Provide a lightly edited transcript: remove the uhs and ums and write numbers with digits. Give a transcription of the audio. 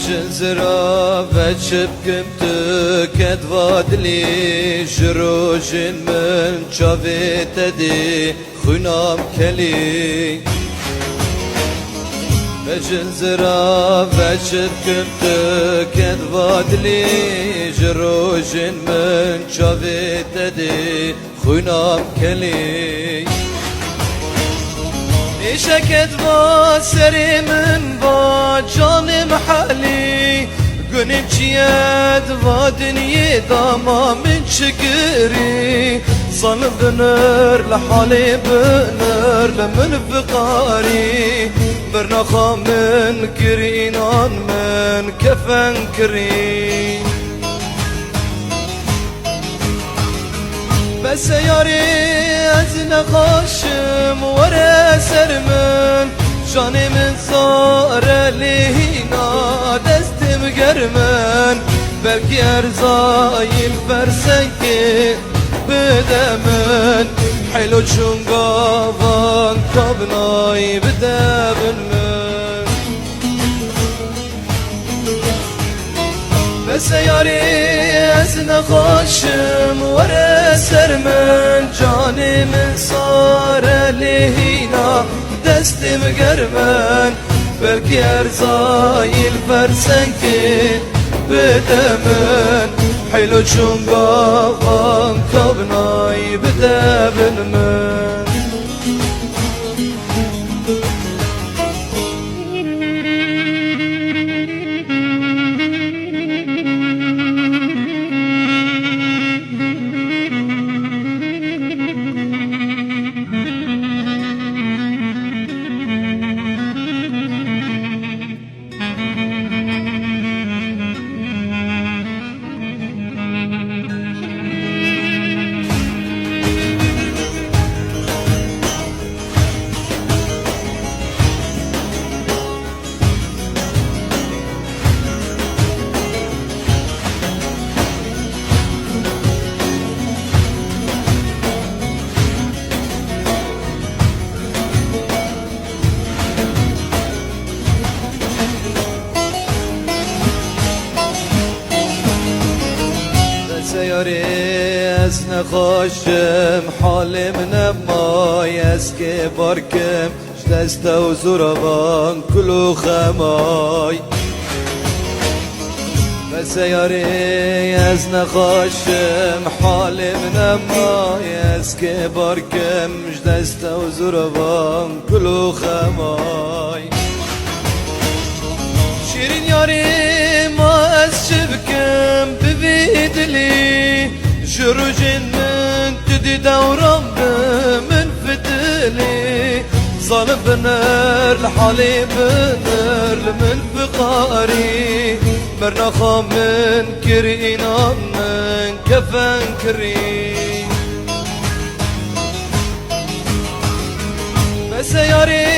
جنزرا وچبكم تكد وادلي جروجن من چاويت دي خنام كلي جنزرا وچبكم تكد وادلي جروجن من چاويت دي خنام كلي شكت باسري من با جانم حالي قنم چياد و دنيا داما من شكري صن بنر لحالي بنر لمن فقاري برنخا من كرينان من كفن كري بس ياري ازن خاشم ورا سرمن جاني من صار لهنا دستم گرمن بلكي ارزاي الفرسنكي بدمن حلو چونگا وان كابناي بدمن من بس ياري ازن خاشم ورا سرمن جاني من صار لهنا دستم گرمن بلكي ارزاي الفرسنكي بدمن حلو چونگا وان كابناي بدمن من ياري از نخاشم حالم نمای از که بارکم دست و زربان کلو خمای بس ياري از نخاشم حالم نمای از که بارکم دست و زربان کلو خمای شیرین یاری ما از شبکم ببیدلی جروجن من تدي دوران من فتلي ظالم بنر لحالي بنر لمن فقاري مرنخا من كرينا من كفن كري بس ياري